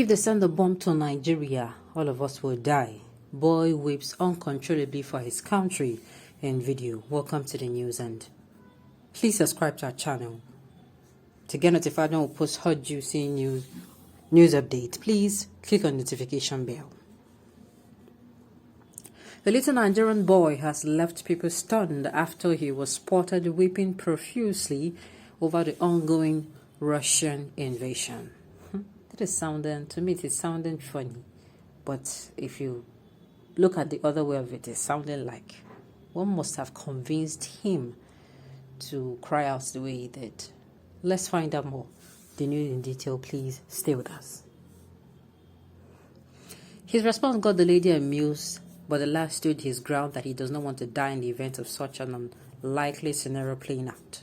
If they send a bomb to Nigeria, all of us will die. Boy weeps uncontrollably for his country in video. Welcome to the news, and please subscribe to our channel to get notified when we post hot juicy news updates. Please click on notification bell. A little Nigerian boy has left people stunned after he was spotted weeping profusely over the ongoing Russian invasion. That is sounding, to me, it is sounding funny. But if you look at the other way of it, it's sounding like one must have convinced him to cry out the way he did. Let's find out more. The news in detail, please stay with us. His response got the lady amused, but the lad stood his ground that he does not want to die in the event of such an unlikely scenario playing out.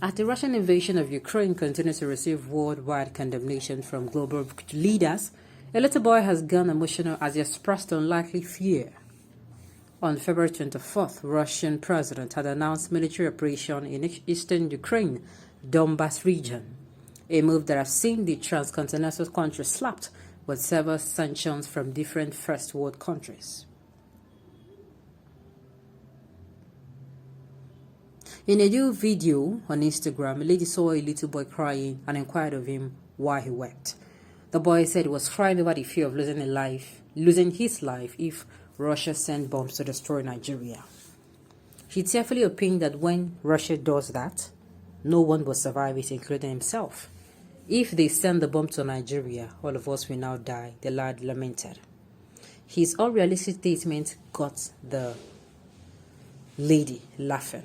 As the Russian invasion of Ukraine continues to receive worldwide condemnation from global leaders, a little boy has gone emotional as he expressed unlikely fear. On February 24th, Russian president had announced military operation in eastern Ukraine, Donbas region, a move that has seen the transcontinental country slapped with several sanctions from different first world countries. In a new video on Instagram, a lady saw a little boy crying and inquired of him why he wept. The boy said he was crying over the fear of losing his life if Russia sent bombs to destroy Nigeria. He tearfully opined that when Russia does that, no one will survive it, including himself. If they send the bomb to Nigeria, all of us will now die, the lad lamented. His unrealistic statement got the lady laughing.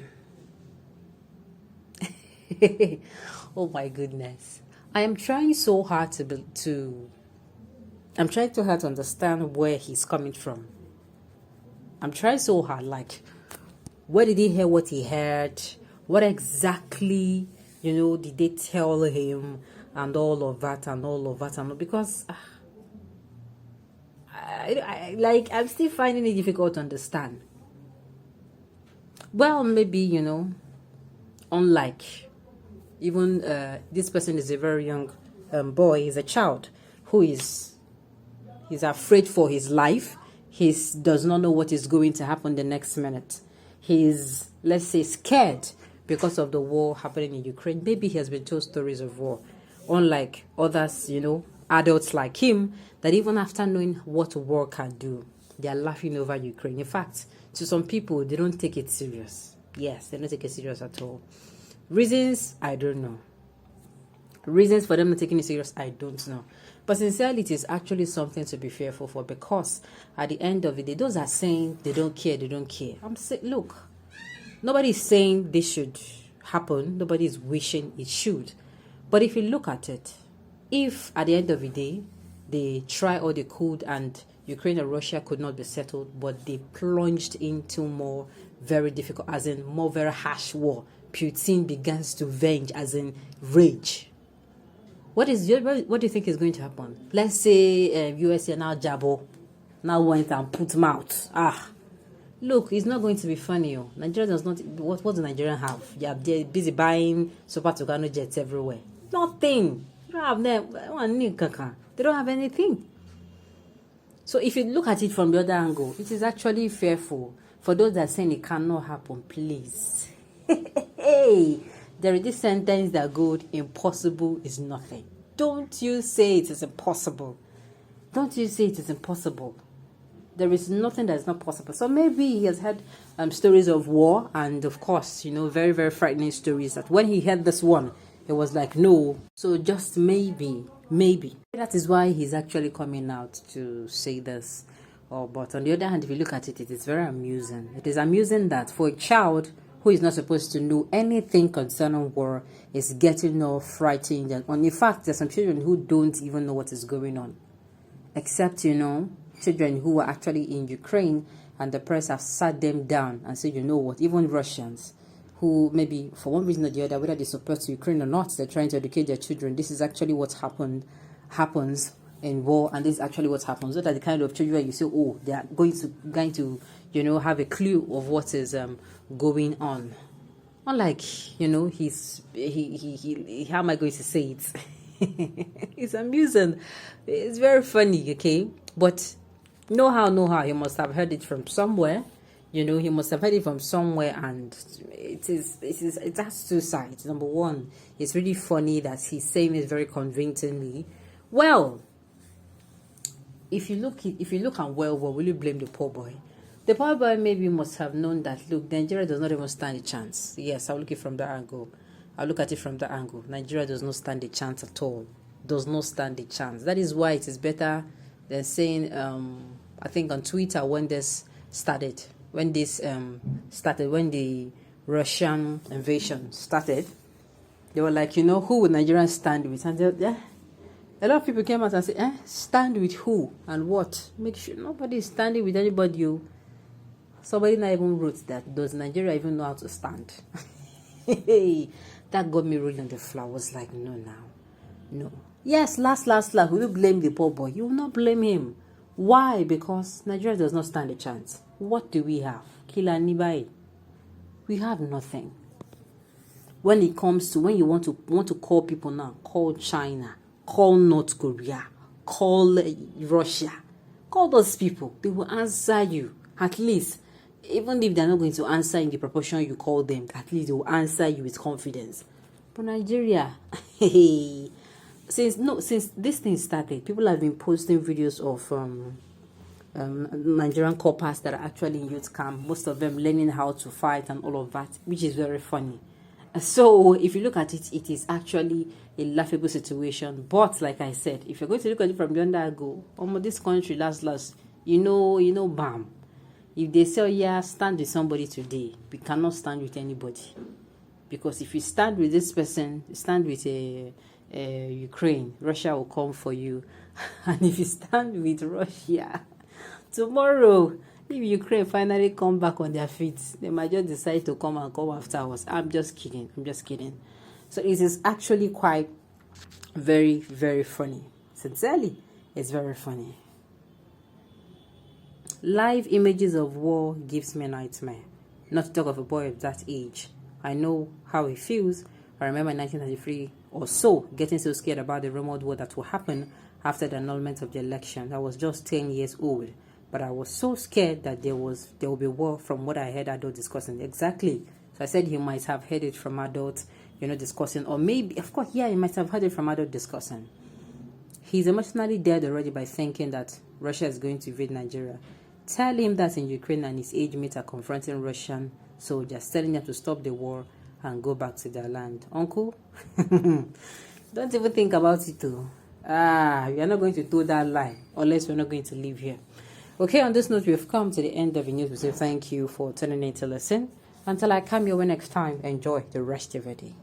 Oh my goodness. I am trying so hard to understand where he's coming from. I'm trying so hard, like, where did he hear what he heard? What exactly, did they tell him? And all of that, because I'm still finding it difficult to understand. Well, maybe, unlike even this person is a very young boy, he's a child who he's afraid for his life. He does not know what is going to happen the next minute. He's, let's say, scared because of the war happening in Ukraine. Maybe he has been told stories of war. Unlike others, adults like him, that even after knowing what war can do, they are laughing over Ukraine. In fact, to some people, they don't take it serious. Yes, they don't take it serious at all. Reasons, I don't know. Reasons for them not taking it serious, I don't know. But sincerely, it is actually something to be fearful for, because at the end of the day, those are saying they don't care, I'm saying, look, nobody is saying this should happen. Nobody is wishing it should. But if you look at it, if at the end of the day, they try all they could and Ukraine and Russia could not be settled, but they plunged into more very difficult, as in more very harsh war, Putin begins to venge, as in rage. What do you think is going to happen? Let's say USA now jabbo, now went and put mouth. Look, it's not going to be funny. Nigeria does not. What does Nigeria have? Yeah, they're busy buying Super Tucano jets everywhere. Nothing. They don't have them. They don't have anything. So if you look at it from the other angle, it is actually fearful. For those that are saying it cannot happen, please. Hey, there is this sentence that goes, impossible is nothing. Don't you say it is impossible. Don't you say it is impossible. There is nothing that is not possible. So maybe he has had stories of war, and of course, very, very frightening stories, that when he heard this one, it was like, no. So just maybe. That is why he's actually coming out to say this. But on the other hand, if you look at it, it is very amusing. It is amusing that for a child who is not supposed to know anything concerning war is getting all frightened. And in fact, there's some children who don't even know what is going on. Except, children who are actually in Ukraine, and the press have sat them down and said, what, even Russians, who maybe for one reason or the other, whether they support Ukraine or not, they're trying to educate their children. This is actually what happens in war, and this is actually what happens. Those are the kind of children you say, oh, they are going to have a clue of what is going on. Unlike, he how am I going to say It's amusing. It's very funny, okay? But no how, he must have heard it from somewhere. You know, he must have heard it from somewhere, and it has two sides. Number one, it's really funny that he's saying it very convincingly. Well, if you look and well, will you blame the poor boy? The poor boy maybe must have known that, look, Nigeria does not even stand a chance. Yes, I'll look it from that angle. I'll look at it from that angle. Nigeria does not stand a chance at all. Does not stand a chance. That is why it is better than saying, I think on Twitter when the Russian invasion started, they were like, who would Nigeria stand with? And a lot of people came out and said, stand with who and what? Make sure nobody is standing with anybody. Somebody not even wrote that. Does Nigeria even know how to stand? That got me rolling on the floor. I was like, no. Yes, last, will you blame the poor boy? You will not blame him. Why? Because Nigeria does not stand a chance. What do we have? Kila Nibai. We have nothing. When it comes to, when you want to call people now, call China, call North Korea, call Russia, call those people. They will answer you. At least, even if they're not going to answer in the proportion you call them, at least they will answer you with confidence. But Nigeria, since this thing started, people have been posting videos of Nigerian coppers that are actually in youth camp, most of them learning how to fight and all of that, which is very funny. So if you look at it, it is actually a laughable situation. But like I said, if you're going to look at it from the undergo, this country last, bam. If they say, yeah, stand with somebody today, we cannot stand with anybody. Because if you stand with this person, stand with Ukraine, Russia will come for you. And if you stand with Russia, tomorrow, if Ukraine finally come back on their feet, they might just decide to come after us. I'm just kidding. So it is actually quite very, very funny. Sincerely, it's very funny. Live images of war gives me a nightmare. Not to talk of a boy of that age. I know how he feels. I remember in 1993 or so, getting so scared about the rumored war that will happen after the annulment of the election. I was just 10 years old. But I was so scared that there will be war from what I heard adults discussing. Exactly. So I said he might have heard it from adults, discussing. Or maybe, of course, yeah, he might have heard it from adults discussing. He's emotionally dead already by thinking that Russia is going to invade Nigeria. Tell him that in Ukraine and his age mates are confronting Russian soldiers, telling them to stop the war and go back to their land. Uncle, don't even think about it too. We are not going to do that lie unless we're not going to live here. Okay, on this note, we've come to the end of the news. We say thank you for tuning in to listen. Until I come your way next time, enjoy the rest of your day.